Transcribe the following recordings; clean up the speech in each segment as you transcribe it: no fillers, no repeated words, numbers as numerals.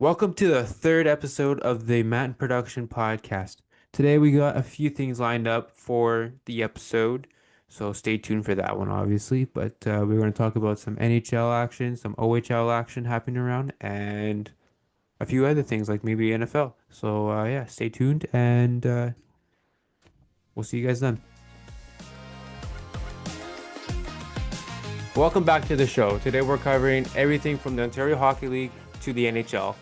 Welcome to the third episode of the Matt in Production podcast. Today we got a few things lined up for the episode, so stay tuned for that one, obviously. But we're going to talk about some NHL action, some OHL action happening around, and a few other things like maybe NFL. So yeah, stay tuned, and we'll see you guys then. Welcome back to the show. Today we're covering everything from the Ontario Hockey League to the NHL.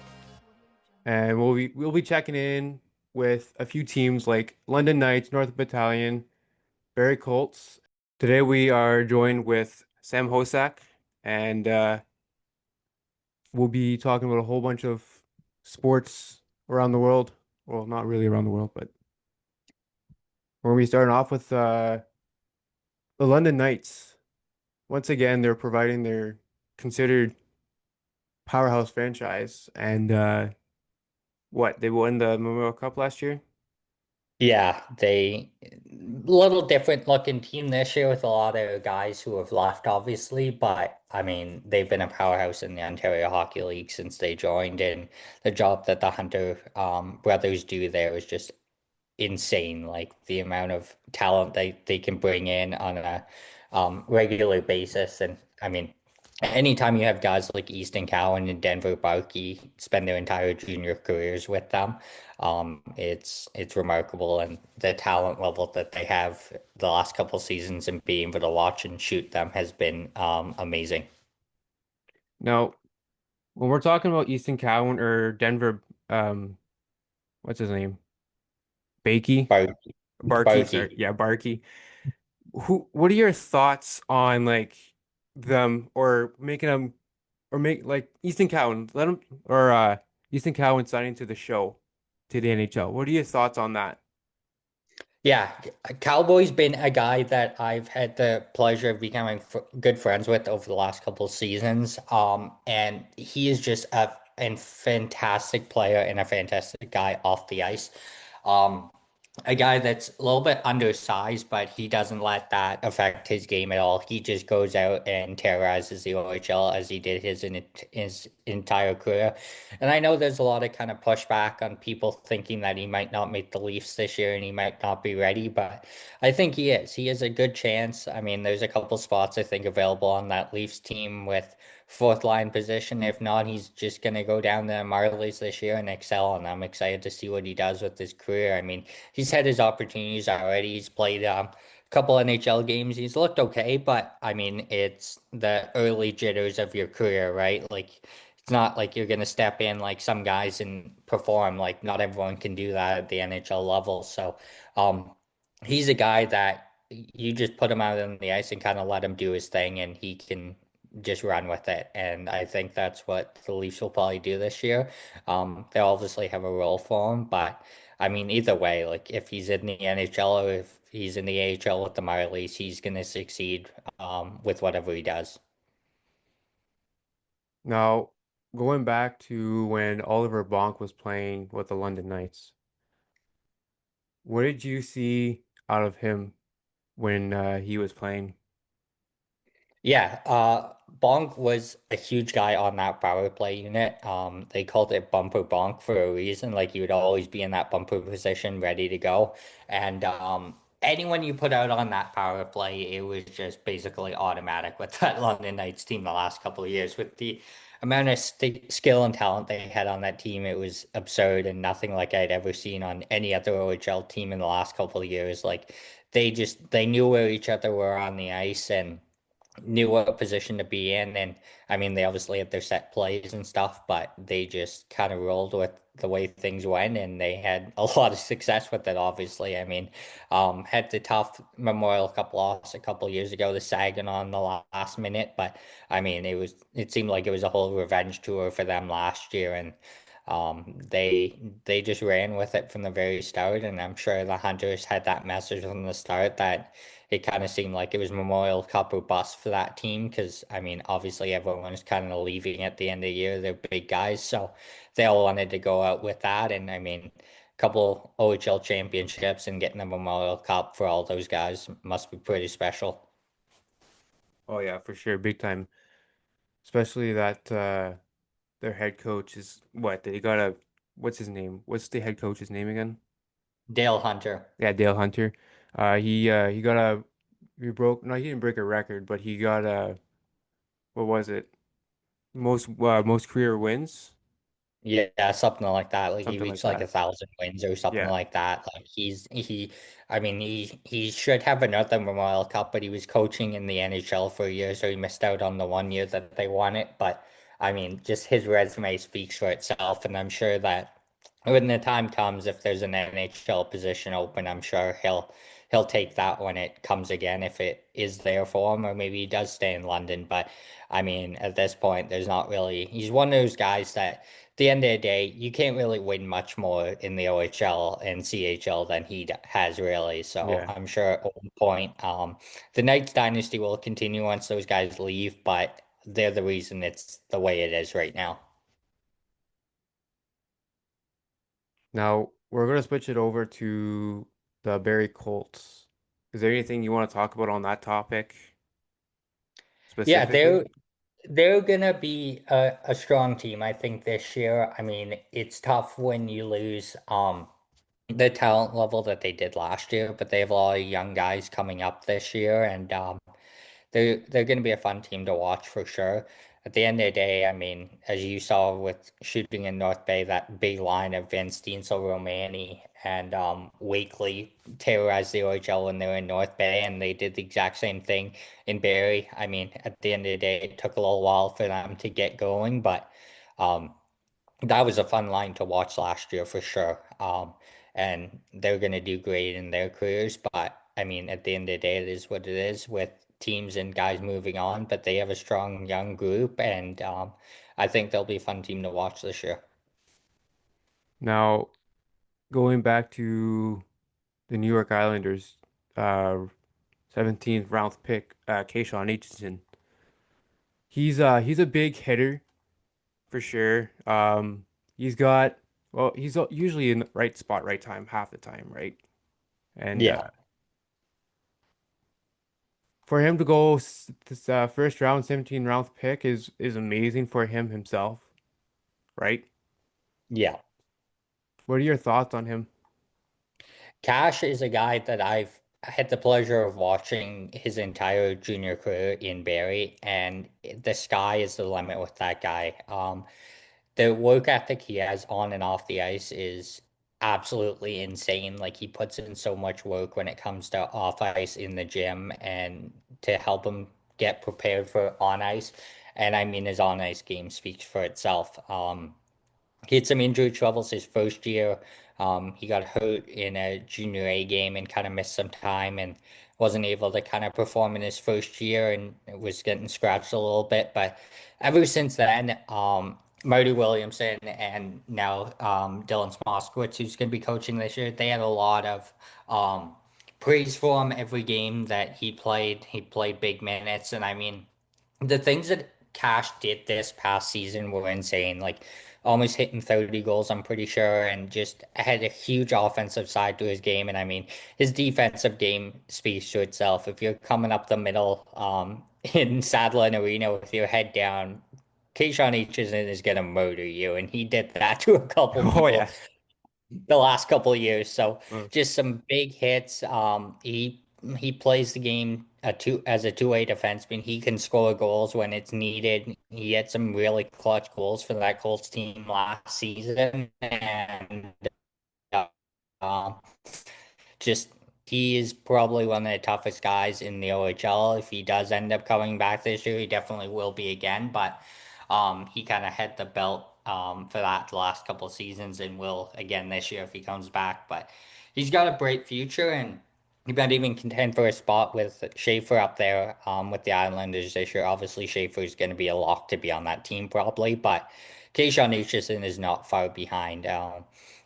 And we'll be checking in with a few teams like London Knights, North Battalion, Barrie Colts. Today we are joined with Sam Hossack, and we'll be talking about a whole bunch of sports around the world. Well, not really around the world, but we're gonna be starting off with the London Knights. Once again, they're providing their considered powerhouse franchise, and what they won the Memorial Cup last year. Yeah, they little different looking team this year with a lot of guys who have left, obviously, but I mean they've been a powerhouse in the Ontario Hockey League since they joined, and the job that the Hunter brothers do there is just insane. Like the amount of talent they can bring in on a regular basis. And I mean, anytime you have guys like Easton Cowan and Denver Barkey spend their entire junior careers with them, it's remarkable. And the talent level that they have the last couple seasons and being able to watch and shoot them has been amazing. Now, when we're talking about Easton Cowan or Denver, um, what's his name? Bakey? Barkey, Barkey, sorry. Barkey. Yeah, Barkey. What are your thoughts on like them or making them or make like Easton Cowan, let him or Easton Cowan signing to the show to the NHL. What are your thoughts on that? Yeah, Cowboy's been a guy that I've had the pleasure of becoming f good friends with over the last couple of seasons. And he is just a fantastic player and a fantastic guy off the ice. Um, a guy that's a little bit undersized, but he doesn't let that affect his game at all. He just goes out and terrorizes the OHL as he did his entire career. And I know there's a lot of kind of pushback on people thinking that he might not make the Leafs this year and he might not be ready, but I think he is. He has a good chance. I mean, there's a couple spots I think available on that Leafs team with fourth line position. If not, he's just going to go down the Marlies this year and excel. And I'm excited to see what he does with his career. I mean, he's had his opportunities already. He's played a couple NHL games. He's looked okay, but I mean, it's the early jitters of your career, right? Like, it's not like you're going to step in like some guys and perform. Like, not everyone can do that at the NHL level. So, um, he's a guy that you just put him out on the ice and kind of let him do his thing, and he can just run with it. And I think that's what the Leafs will probably do this year. They'll obviously have a role for him, but I mean, either way, like if he's in the NHL or if he's in the AHL with the Marlies, he's going to succeed with whatever he does. Now, going back to when Oliver Bonk was playing with the London Knights, what did you see out of him when he was playing? Yeah, Bonk was a huge guy on that power play unit. They called it bumper Bonk for a reason. Like he would always be in that bumper position, ready to go. And anyone you put out on that power play, it was just basically automatic with that London Knights team the last couple of years. With the amount of st skill and talent they had on that team, it was absurd and nothing like I'd ever seen on any other OHL team in the last couple of years. Like they knew where each other were on the ice and knew what position to be in. And I mean, they obviously had their set plays and stuff, but they just kind of rolled with the way things went and they had a lot of success with it, obviously. I mean, had the tough Memorial Cup loss a couple years ago, the Sagan on the last minute, but I mean, it seemed like it was a whole revenge tour for them last year. And they just ran with it from the very start, and I'm sure the Hunters had that message from the start that it kind of seemed like it was Memorial Cup or bust for that team because I mean obviously everyone was kind of leaving at the end of the year. They're big guys, so they all wanted to go out with that. And I mean, a couple OHL championships and getting the Memorial Cup for all those guys must be pretty special. Oh yeah, for sure, big time. Especially that. their head coach is what? They got a what's his name? What's the head coach's name again? Dale Hunter. Yeah, Dale Hunter. He got a he broke no, he didn't break a record, but he got a what was it? Most career wins, Yeah, something like that. Like he something like reached like that. 1,000 wins or something Yeah. like that. Like I mean, he should have another Memorial Cup, but he was coaching in the NHL for a year, so he missed out on the 1 year that they won it. But I mean, just his resume speaks for itself, and I'm sure that when the time comes, if there's an NHL position open, I'm sure he'll take that when it comes again, if it is there for him, or maybe he does stay in London. But I mean, at this point, there's not really. He's one of those guys that the end of the day, you can't really win much more in the OHL and CHL than he has really. So Yeah. I'm sure at one point, the Knights dynasty will continue once those guys leave, but they're the reason it's the way it is right now. Now we're gonna switch it over to the Barry Colts. Is there anything you want to talk about on that topic Yeah, specifically? they're gonna be a strong team, I think, this year. I mean, it's tough when you lose the talent level that they did last year, but they have a lot of young guys coming up this year, and they're going to be a fun team to watch for sure. At the end of the day, I mean, as you saw with shooting in North Bay, that big line of Vince Steensel, Romani, and Wakely terrorized the OHL when they were in North Bay, and they did the exact same thing in Barrie. I mean, at the end of the day, it took a little while for them to get going, but um, that was a fun line to watch last year for sure. And they're going to do great in their careers. But I mean, at the end of the day, it is what it is with teams and guys moving on. But they have a strong young group, and I think they'll be a fun team to watch this year. Now going back to the New York Islanders, uh 17th round pick, Kayshawn Aitchison. He's a big hitter for sure. He's got well, usually in the right spot, right time, half the time, right? And Yeah, for him to go this first round, 17 round pick is amazing for him himself, right? yeah. What are your thoughts on him? Cash is a guy that I've had the pleasure of watching his entire junior career in Barrie, and the sky is the limit with that guy. The work ethic he has on and off the ice is absolutely insane. Like he puts in so much work when it comes to off ice in the gym and to help him get prepared for on ice. And I mean, his on ice game speaks for itself. He had some injury troubles his first year. He got hurt in a junior A game and kind of missed some time and wasn't able to kind of perform in his first year and was getting scratched a little bit. But ever since then, Marty Williamson and now Dylan Smoskowitz, who's going to be coaching this year, they had a lot of praise for him every game that he played. He played big minutes. And I mean, the things that Cash did this past season were insane. Like almost hitting 30 goals, I'm pretty sure, and just had a huge offensive side to his game. And I mean, his defensive game speaks to itself. If you're coming up the middle, in Sadler Arena with your head down, Keyshawn Aitchison is gonna murder you, and he did that to a couple Oh people yeah. the last couple of years. So Uh, just some big hits. He plays the game as a two-way defenseman. He can score goals when it's needed. He had some really clutch goals for that Colts team last season, and uh, um, just he is probably one of the toughest guys in the OHL. If he does end up coming back this year, he definitely will be again. But he kind of had the belt for that the last couple of seasons and will again this year if he comes back. But he's got a bright future and he might even contend for a spot with Schaefer up there with the Islanders this year. Obviously, Schaefer is going to be a lock to be on that team probably, but Keyshawn Aitchison is not far behind.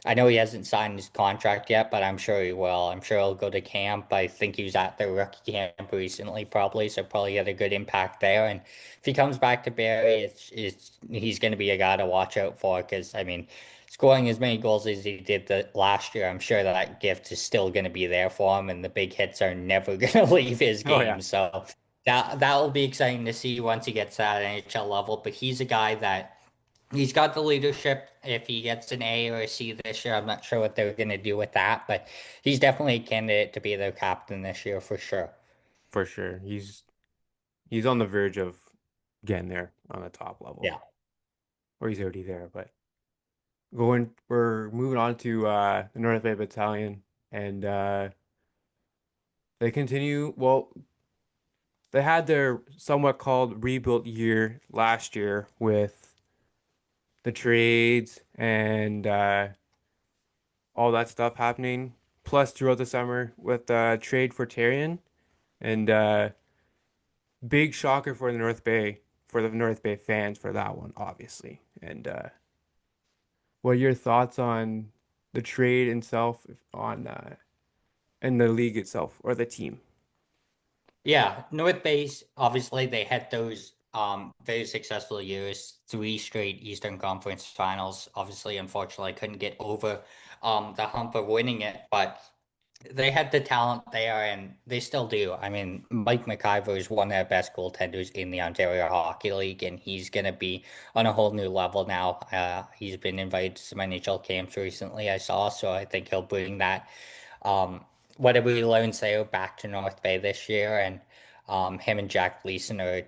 I know he hasn't signed his contract yet, but I'm sure he will. I'm sure he'll go to camp. I think he was at the rookie camp recently, probably, so probably had a good impact there. And if he comes back to Barrie, it's he's going to be a guy to watch out for because I mean, scoring as many goals as he did the last year, I'm sure that gift is still going to be there for him, and the big hits are never going to leave his oh yeah. game. So that will be exciting to see once he gets to that NHL level. But he's a guy that he's got the leadership. If he gets an A or a C this year, I'm not sure what they're going to do with that, but he's definitely a candidate to be their captain this year for sure. For sure. He's on the verge of getting there on the top level. Yeah. Or he's already there, but we're moving on to the North Bay Battalion and they continue they had their somewhat called rebuilt year last year with the trades and all that stuff happening. Plus, throughout the summer with the trade for Tarion and big shocker for the North Bay, for the North Bay fans for that one, obviously. And what are your thoughts on the trade itself, on and the league itself or the team? Yeah, North Base, obviously they had those very successful years, three straight Eastern Conference finals. Obviously, unfortunately, couldn't get over the hump of winning it, but they had the talent there and they still do. I mean, Mike Mcivor is one of the best goaltenders in the Ontario Hockey League, and he's gonna be on a whole new level now. He's been invited to some NHL camps recently, I saw, so I think he'll bring that um, whatever we learned Sayo back to North Bay this year, and him and Jack Gleason are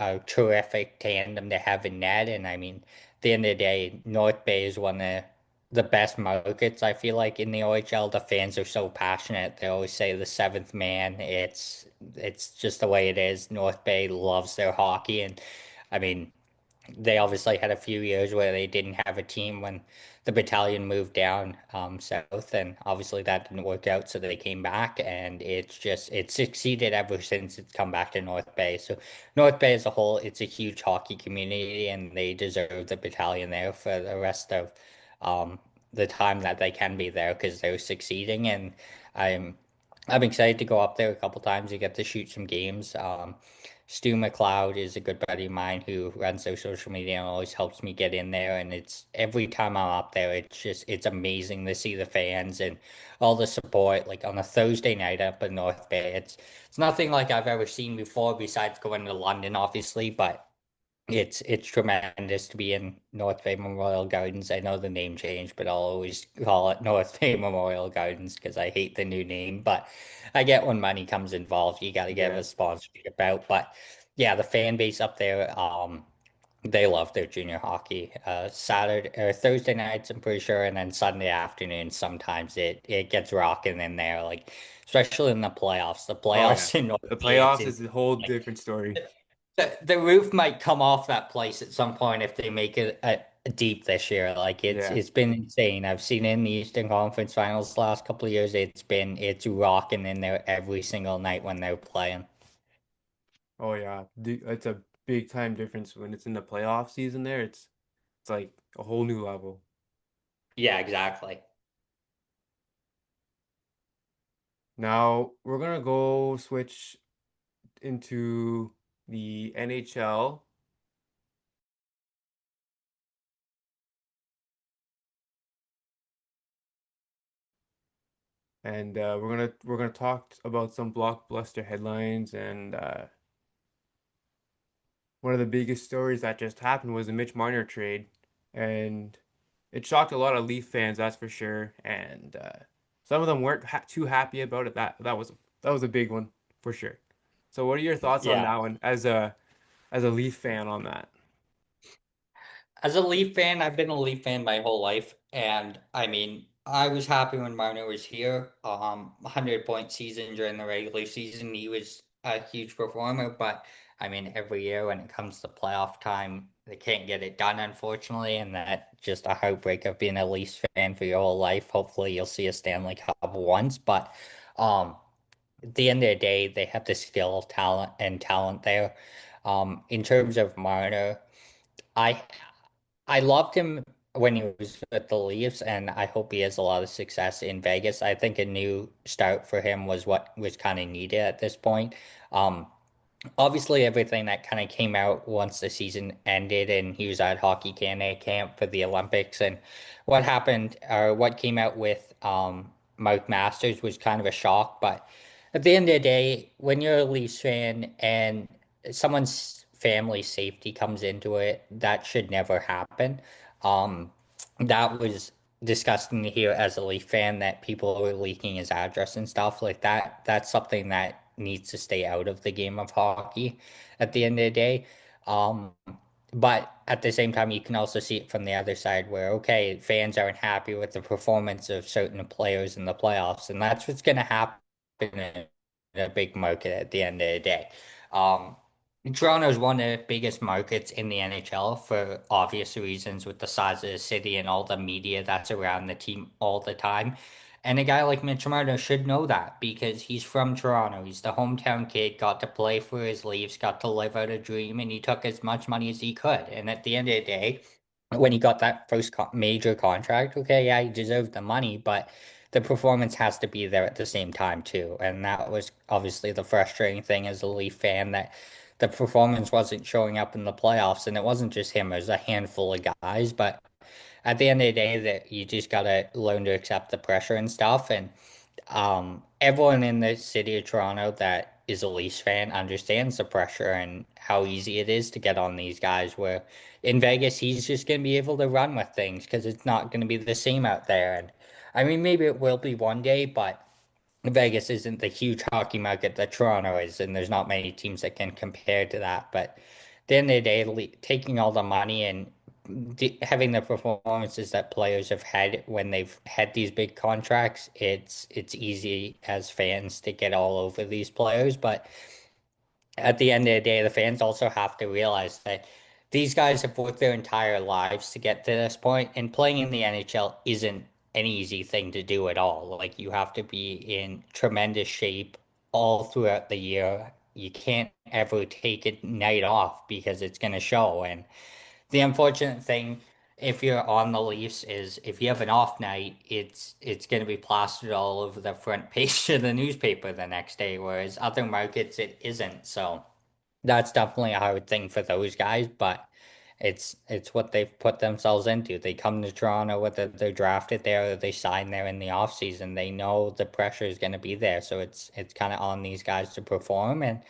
a terrific tandem to have in net. And I mean, at the end of the day, North Bay is one of the best markets I feel like in the OHL. The fans are so passionate. They always say the seventh man. It's just the way it is. North Bay loves their hockey, and I mean, they obviously had a few years where they didn't have a team when the battalion moved down south, and obviously that didn't work out, so they came back, and it's succeeded ever since it's come back to North Bay. So North Bay as a whole, it's a huge hockey community, and they deserve the battalion there for the rest of um, the time that they can be there because they're succeeding, and I'm I'm excited to go up there a couple times to get to shoot some games. Stu McLeod is a good buddy of mine who runs their social media and always helps me get in there. And it's every time I'm up there, it's amazing to see the fans and all the support. Like on a Thursday night up in North Bay, it's nothing like I've ever seen before. Besides going to London, obviously, but it's tremendous to be in North Bay Memorial Gardens. I know the name changed, but I'll always call it North Bay Memorial Gardens because I hate the new name. But I get when money comes involved, you got to get Yeah. a sponsorship out. But yeah, the fan base up there, they love their junior hockey. Saturday or Thursday nights, I'm pretty sure, and then Sunday afternoon, sometimes it gets rocking in there. Like especially in the playoffs. The Oh yeah. playoffs in North The Bay, it's playoffs is a whole insane. different story. The roof might come off that place at some point if they make it a deep this year. Like Yeah. it's been insane. I've seen it in the Eastern Conference Finals the last couple of years. It's rocking in there every single night when they're playing. Oh yeah. It's a big time difference when it's in the playoff season there. It's like a whole new level. Yeah, exactly. Now we're gonna go switch into the NHL and we're gonna talk about some blockbuster headlines and one of the biggest stories that just happened was the Mitch Marner trade, and it shocked a lot of Leaf fans, that's for sure. And some of them weren't ha too happy about it. That was a big one for sure. So, what are your thoughts on Yeah. that one as a Leaf fan on that? As a Leaf fan, I've been a Leaf fan my whole life, and I mean, I was happy when Marner was here. 100-point season during the regular season, he was a huge performer. But I mean, every year when it comes to playoff time, they can't get it done, unfortunately, and that just a heartbreak of being a Leafs fan for your whole life. Hopefully, you'll see a Stanley Cup once, but um, at the end of the day, they have the skill, talent there. In terms of Marner. I I loved him when he was with the Leafs, and I hope he has a lot of success in Vegas. I think a new start for him was what was kind of needed at this point. Um, Obviously everything that kind of came out once the season ended and he was at Hockey Canada camp for the Olympics and what happened or what came out with Mark Masters was kind of a shock. But at the end of the day, when you're a Leafs fan and someone's family safety comes into it. That should never happen. Um, that was disgusting to hear as a Leaf fan that people were leaking his address and stuff like that. That's something that needs to stay out of the game of hockey at the end of the day. Um, but at the same time, you can also see it from the other side where, okay, fans aren't happy with the performance of certain players in the playoffs, and that's what's going to happen in a big market at the end of the day. Um, Toronto is one of the biggest markets in the NHL for obvious reasons with the size of the city and all the media that's around the team all the time. And a guy like Mcivor should know that because he's from Toronto. He's the hometown kid, got to play for his Leafs, got to live out a dream, and he took as much money as he could. And at the end of the day, when he got that first major contract, okay, yeah, he deserved the money, but the performance has to be there at the same time too. And that was obviously the frustrating thing as a Leaf fan that the performance wasn't showing up in the playoffs. And it wasn't just him, it was a handful of guys. But at the end of the day, that you just gotta learn to accept the pressure and stuff. And everyone in the city of Toronto that is a Leafs fan understands the pressure and how easy it is to get on these guys. Where in Vegas, he's just going to be able to run with things because it's not going to be the same out there. And I mean, maybe it will be one day, but Vegas isn't the huge hockey market that Toronto is, and there's not many teams that can compare to that. But at the end of the day, taking all the money and having the performances that players have had when they've had these big contracts, it's easy as fans to get all over these players. But at the end of the day, the fans also have to realize that these guys have worked their entire lives to get to this point, and playing in the NHL isn't an easy thing to do at all. Like, you have to be in tremendous shape all throughout the year. You can't ever take a night off because it's going to show. And the unfortunate thing, if you're on the Leafs, is if you have an off night, it's going to be plastered all over the front page of the newspaper the next day, whereas other markets it isn't. So that's definitely a hard thing for those guys, but it's what they've put themselves into. They come to Toronto, whether they're drafted there or they sign there in the off season. They know the pressure is going to be there, so it's kind of on these guys to perform. And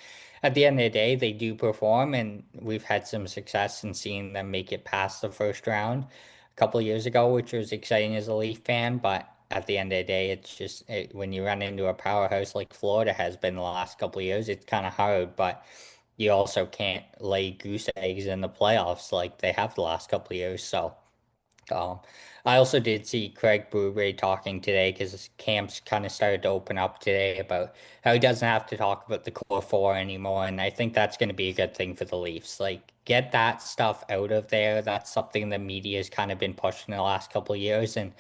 at the end of the day, they do perform, and we've had some success in seeing them make it past the first round a couple of years ago, which was exciting as a Leaf fan. But at the end of the day, it's just when you run into a powerhouse like Florida has been the last couple of years, it's kind of hard, but you also can't lay goose eggs in the playoffs like they have the last couple of years. So, um, I also did see Craig Bouvet talking today because his camps kind of started to open up today about how he doesn't have to talk about the core four anymore. And I think that's going to be a good thing for the Leafs. Like, get that stuff out of there. That's something the media has kind of been pushing the last couple of years. And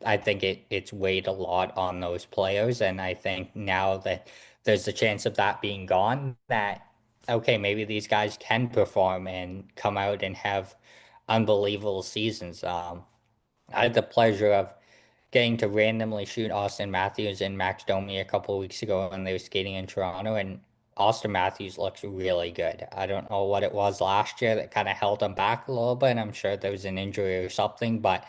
I think it's weighed a lot on those players, and I think now that there's a chance of that being gone, that okay, maybe these guys can perform and come out and have unbelievable seasons. I had the pleasure of getting to randomly shoot Austin Matthews and Max Domi a couple of weeks ago when they were skating in Toronto, and Austin Matthews looks really good. I don't know what it was last year that kind of held him back a little bit. I'm sure there was an injury or something, but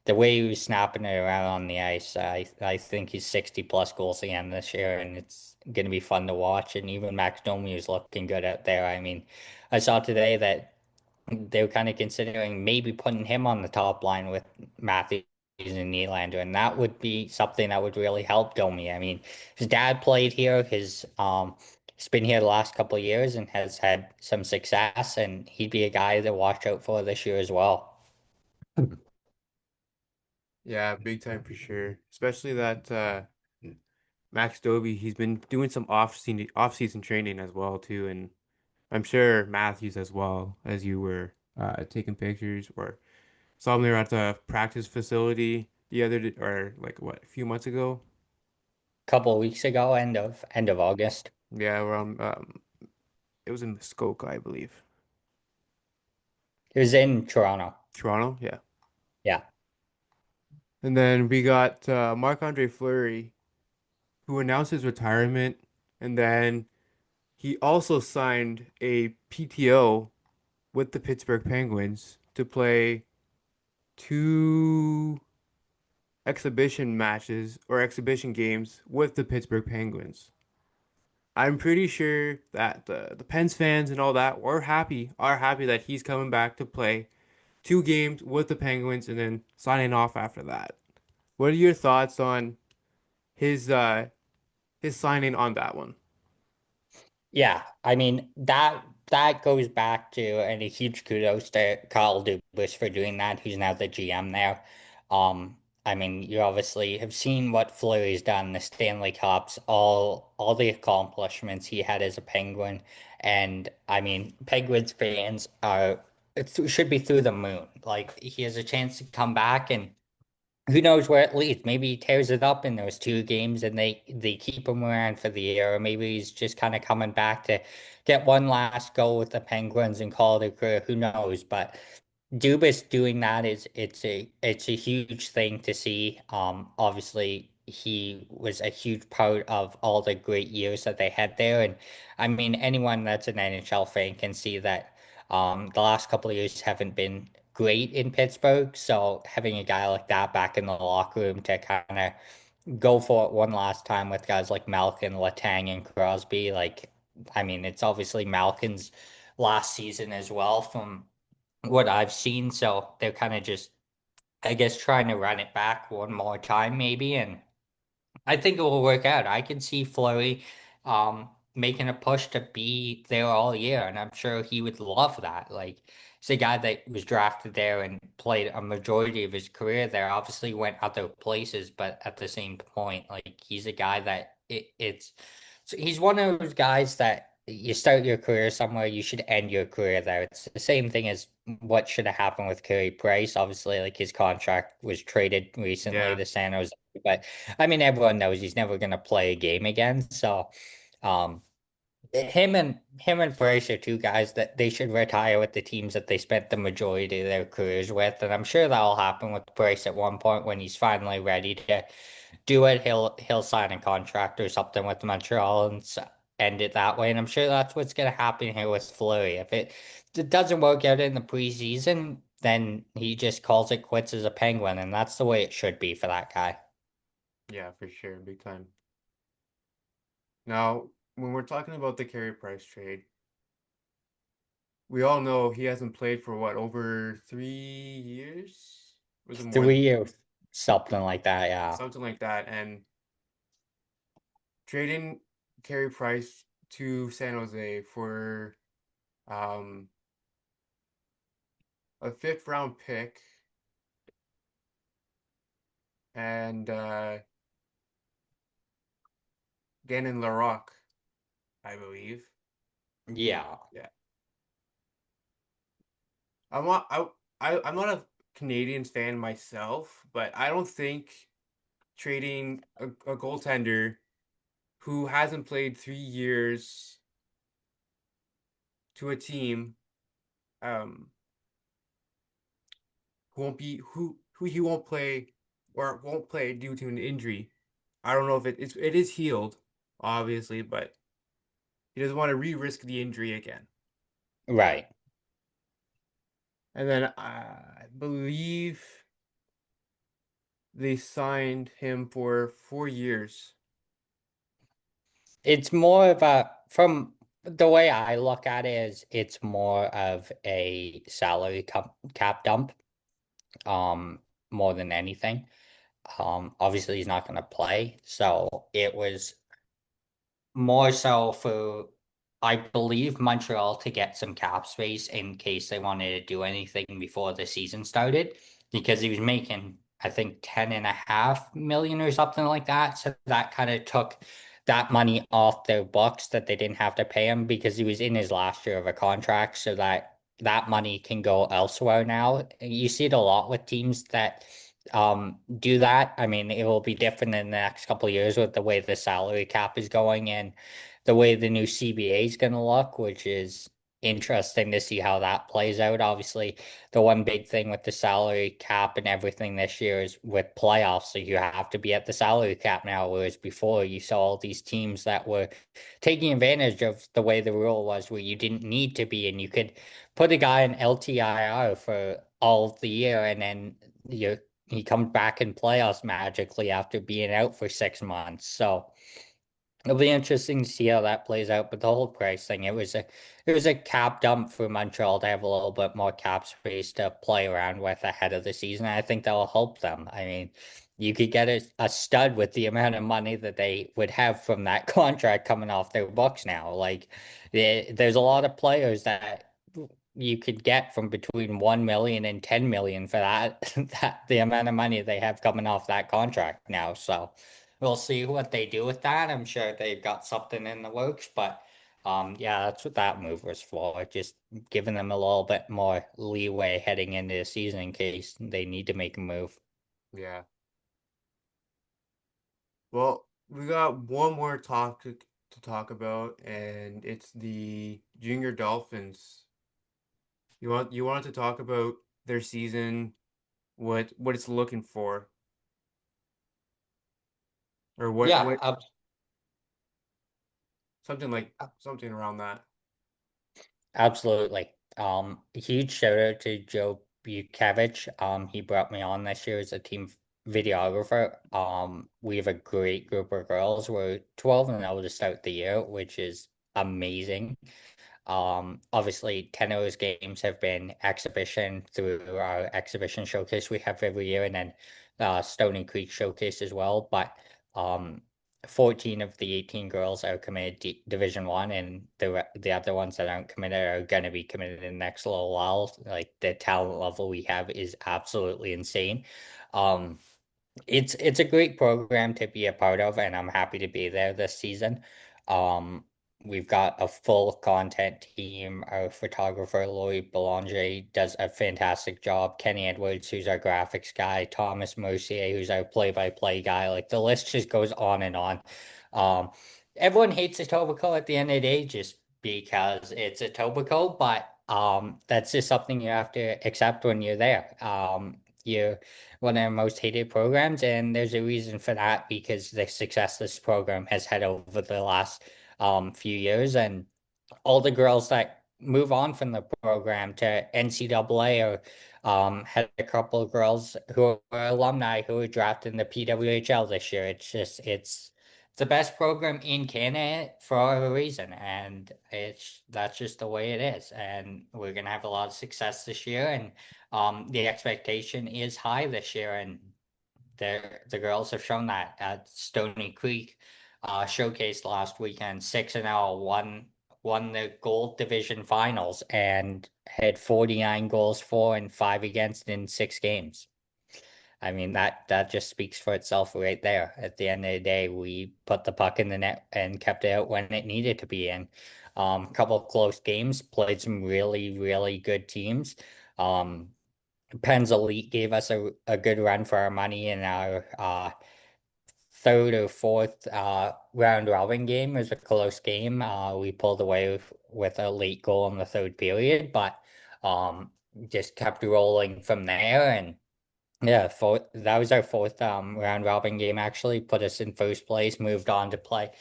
the way he was snapping it around on the ice, I think he's 60 plus goals again this year, and it's going to be fun to watch. And even Max Domi is looking good out there. I mean, I saw today that they were kind of considering maybe putting him on the top line with Matthews and Nylander, and that would be something that would really help Domi. I mean, his dad played here. He's been here the last couple of years and has had some success, and he'd be a guy to watch out for this year as well. Yeah, big time for sure. Especially that Max Doby, he's been doing some off-season training as well too, and I'm sure Matthews as well, as you were taking pictures or saw him there at the practice facility the other day, or like what, a few months ago. Couple of weeks ago, end of August. Yeah, it was in Muskoka, I believe. He was in Toronto. Toronto, yeah. Yeah. And then we got Marc-Andre Fleury, who announced his retirement, and then he also signed a PTO with the Pittsburgh Penguins to play two exhibition matches or exhibition games with the Pittsburgh Penguins. I'm pretty sure that the Pens fans and all that are happy that he's coming back to play 2 games with the Penguins and then signing off after that. What are your thoughts on his uh his signing on that one? Yeah, I mean that goes back to and a huge kudos to Carl Dubas for doing that, who's now the GM there. Um, I mean, you obviously have seen what Fleury's done, the Stanley Cups, all the accomplishments he had as a Penguin, and I mean, Penguins fans are should be through the moon. Like he has a chance to come back and who knows where it leads? Maybe he tears it up in those 2 games and they keep him around for the year, or maybe he's just kind of coming back to get one last go with the Penguins and call it a career. Who knows? But Dubas doing that is it's a huge thing to see. Obviously he was a huge part of all the great years that they had there, and I mean anyone that's an NHL fan can see that the last couple of years haven't been great in Pittsburgh. So having a guy like that back in the locker room to kind of go for it one last time with guys like Malkin, Letang, and Crosby, like I mean it's obviously Malkin's last season as well from what I've seen. So they're kind of just, I guess, trying to run it back one more time, maybe. And I think it will work out. I can see Flurry making a push to be there all year, and I'm sure he would love that. Like he's a guy that was drafted there and played a majority of his career there. Obviously went other places, but at the same point, like he's a guy that it's so he's one of those guys that you start your career somewhere, you should end your career there. It's the same thing as what should have happened with Curry Price. Obviously, like his contract was traded recently Yeah. to San Jose, but I mean, everyone knows he's never going to play a game again. So, um, him and Price are 2 guys that they should retire with the teams that they spent the majority of their careers with, and I'm sure that'll happen with Price at one point when he's finally ready to do it. He'll sign a contract or something with Montreal and end it that way. And I'm sure that's what's going to happen here with Fleury. If it doesn't work out in the preseason, then he just calls it quits as a Penguin, and that's the way it should be for that guy. Yeah, for sure, big time. Now, when we're talking about the Carey Price trade, we all know he hasn't played for what, over 3 years? Was it more than 3 or something like that, yeah. something like that? And trading Carey Price to San Jose for um a fifth round pick and Gannon LaRock, I believe. Yeah. Yeah. I'm not I'm not a Canadians fan myself, but I don't think trading a goaltender who hasn't played 3 years to a team um who he won't play or won't play due to an injury. I don't know if it is healed, obviously, but he doesn't want to re-risk the injury again. Right. And then I believe they signed him for 4 years. It's more of a, from the way I look at it, is it's more of a salary cap dump, um, more than anything. Obviously he's not going to play, so it was more so for, I believe, Montreal to get some cap space in case they wanted to do anything before the season started, because he was making, I think, 10.5 million or something like that. So that kind of took that money off their books that they didn't have to pay him because he was in his last year of a contract, so that money can go elsewhere now. You see it a lot with teams that do that. I mean, it will be different in the next couple of years with the way the salary cap is going and the way the new CBA is going to look, which is interesting to see how that plays out. Obviously, the one big thing with the salary cap and everything this year is with playoffs, so you have to be at the salary cap now, whereas before you saw all these teams that were taking advantage of the way the rule was, where you didn't need to be, and you could put a guy in LTIR for all of the year, and then he comes back in playoffs magically after being out for 6 months. So It'll be interesting to see how that plays out. But the whole price thing, it was a cap dump for Montreal to have a little bit more cap space to play around with ahead of the season. I think that will help them. I mean, you could get a stud with the amount of money that they would have from that contract coming off their books now. Like, there's a lot of players that you could get from between 1 million and 10 million for that that the amount of money they have coming off that contract now. So we'll see what they do with that. I'm sure they've got something in the works, but yeah, that's what that move was for. Just giving them a little bit more leeway heading into the season in case they need to make a move. Yeah. Well, we got one more topic to talk about, and it's the Junior Dolphins. You wanted to talk about their season, what it's looking for, or Yeah, what something like something around that. absolutely. A huge shout out to Joe Bukevich. He brought me on this year as a team videographer. We have a great group of girls. We're 12 and 0 to start the year, which is amazing. Obviously, 10 of those games have been exhibition through our exhibition showcase we have every year, and then Stony Creek showcase as well. But um, 14 of the 18 girls are committed Division One, and the other ones that aren't committed are going to be committed in the next little while. Like the talent level we have is absolutely insane. Um, it's a great program to be a part of, and I'm happy to be there this season. Um, we've got a full content team. Our photographer Lloyd Belanger does a fantastic job. Kenny Edwards, who's our graphics guy, Thomas Mercier, who's our play-by-play guy. Like the list just goes on and on. Um, Everyone hates Etobicoke at the end of the day just because it's Etobicoke, but that's just something you have to accept when you're there. You one of our most hated programs, and there's a reason for that because the success this program has had over the last few years, and all the girls that move on from the program to NCAA or had a couple of girls who are alumni who were drafted in the PWHL this year. It's the best program in Canada for a reason, and it's that's just the way it is. And we're gonna have a lot of success this year, and the expectation is high this year, and the girls have shown that at Stony Creek showcase last weekend. 6-0, won the gold division finals and had 49 goals for and 5 against in 6 games. I mean that just speaks for itself right there. At the end of the day, we put the puck in the net and kept it out when it needed to be in. A couple of close games, played some really, really good teams. Um, Penn's Elite gave us a good run for our money in our third or fourth round robin game. It was a close game. We pulled away with a late goal in the third period, but um, just kept rolling from there. And yeah, that was our fourth round robin game actually. Put us in first place, moved on to play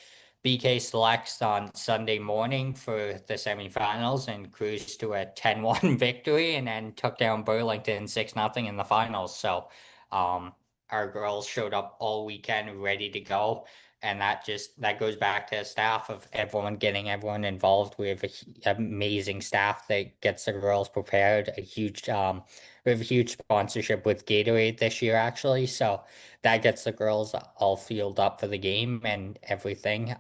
BK Selects on Sunday morning for the semifinals and cruised to a 10-1 victory and then took down Burlington 6-0 in the finals. So our girls showed up all weekend ready to go. And that goes back to the staff of everyone getting everyone involved. We have amazing staff that gets the girls prepared. We have a huge sponsorship with Gatorade this year, actually. So that gets the girls all fueled up for the game and everything.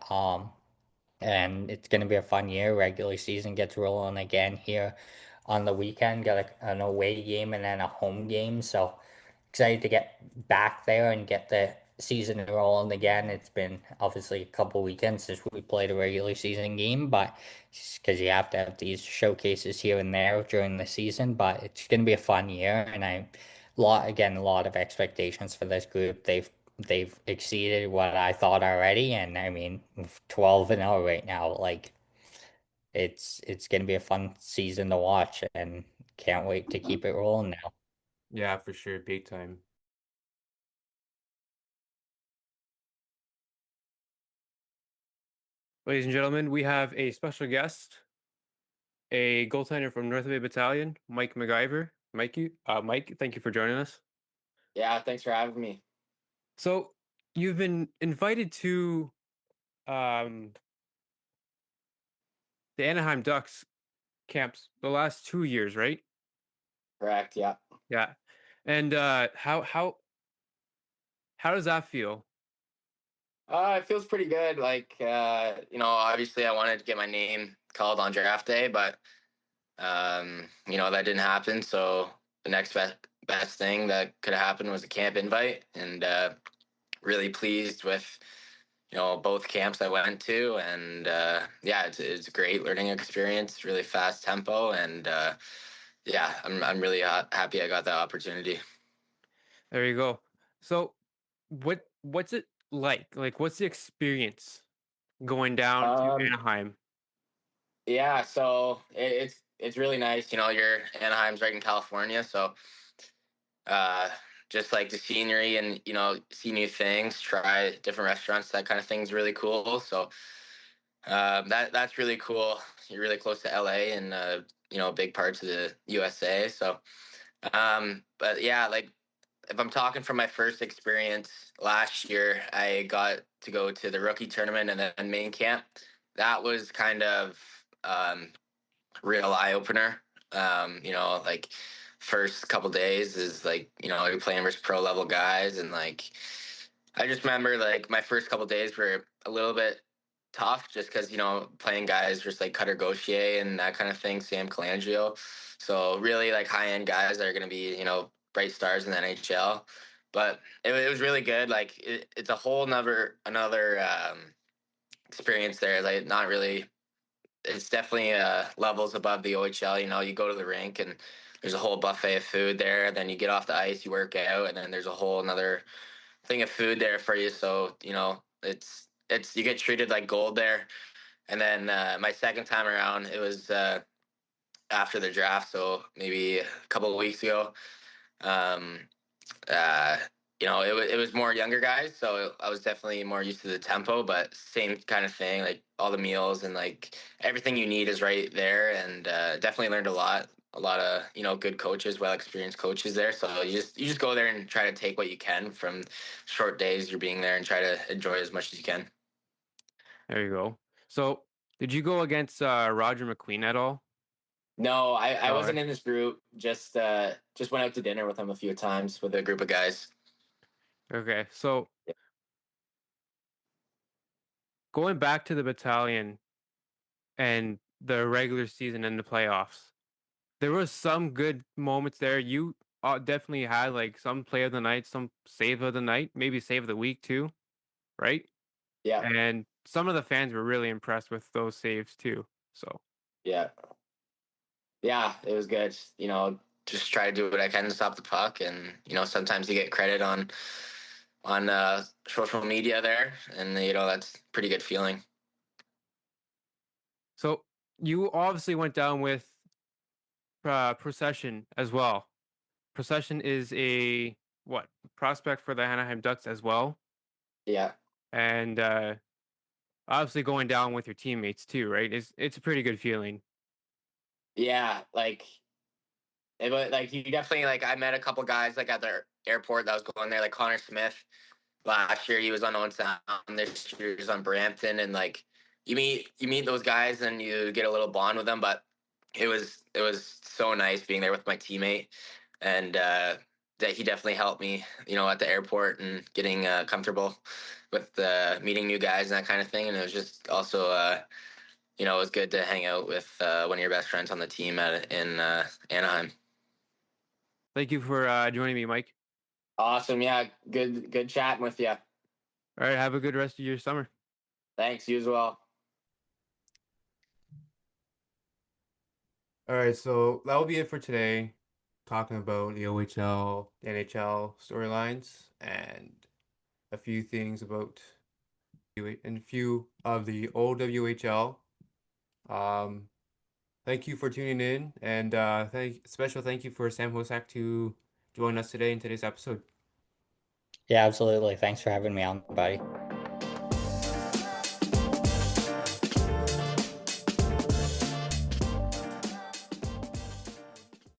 And it's going to be a fun year. Regular season gets rolling again here on the weekend. Got an away game and then a home game. So excited to get back there and get the season rolling again. It's been obviously a couple weekends since we played a regular season game, but because you have to have these showcases here and there during the season. But it's going to be a fun year, and a lot of expectations for this group. They've exceeded what I thought already, and I mean 12-0 right now. Like it's going to be a fun season to watch, and can't wait to keep it rolling now. Yeah, for sure, big time. Ladies and gentlemen, we have a special guest, a goaltender from North Bay Battalion, Mike Mcivor. Mike, thank you for joining us. Yeah, thanks for having me. So you've been invited to um the Anaheim Ducks camps the last 2 years, right? Correct. Yeah. Yeah. And how does that feel? It feels pretty good. Obviously I wanted to get my name called on draft day, but that didn't happen. So the next best thing that could have happened was a camp invite, and really pleased with both camps I went to, and yeah, it's a great learning experience. Really fast tempo, and yeah, I'm really happy I got that opportunity. There you go. So what's it like? Like what's the experience going down to Um, Anaheim? yeah, so it's really nice. You're Anaheim's right in California, so uh, just like the scenery and see new things, try different restaurants, that kind of thing's really cool. So that's really cool. You're really close to LA and big parts of the USA. So but yeah, like if I'm talking from my first experience last year, I got to go to the rookie tournament and then main camp. That was kind of real eye opener. Like first couple days is like you're playing versus pro level guys, and like I just remember like my first couple days were a little bit tough just because playing guys just like Cutter Gauthier and that kind of thing, Sam Colangelo. So really like high end guys that are going to be bright stars in the NHL. But it was really good. Like it's a whole another experience there. Like not really, it's definitely levels above the OHL. You go to the rink and there's a whole buffet of food there. Then you get off the ice, you work out, and then there's a whole another thing of food there for you. So it's you get treated like gold there. And then my second time around, it was after the draft, so maybe a couple of weeks ago. Um, uh, it was more younger guys, so I was definitely more used to the tempo, but same kind of thing. Like all the meals and like everything you need is right there, and definitely learned a lot. A lot of good coaches, well experienced coaches there. So you just go there and try to take what you can from short days you're being there, and try to enjoy as much as you can. There you go. So did you go against Roger McQueen at all? No, I All wasn't right. in this group. Just went out to dinner with him a few times with a group of guys. Okay. So going back to the battalion and the regular season and the playoffs, there was some good moments there. You definitely had like some play of the night, some save of the night, maybe save of the week too, right? Yeah, And some of the fans were really impressed with those saves too. So yeah, yeah. It was good. Just try to do what I can to stop the puck, and sometimes you get credit on social media there, and that's a pretty good feeling. so you obviously went down with Procession as well. Procession is a what prospect for the Anaheim Ducks as well, Yeah, and obviously going down with your teammates too, right? It's a pretty good feeling. yeah. Like you definitely like I met a couple guys like at the airport that was going there, like Connor Smith. Last year he was on Owen Sound. This year he's on Brampton, and like you meet those guys and you get a little bond with them. But it was so nice being there with my teammate, and that he definitely helped me, at the airport and getting comfortable with meeting new guys and that kind of thing. And it was just also it was good to hang out with one of your best friends on the team in Anaheim. Thank you for joining me, Mike. Awesome, yeah, good chatting with you. All right, have a good rest of your summer. Thanks, you as well. All right, so that will be it for today. Talking about the OHL, the NHL storylines, and a few things about and a few of the old WHL. Um, Thank you for tuning in, and thank you for Sam Hossack to join us today in today's episode. Yeah, absolutely. Thanks for having me on, buddy.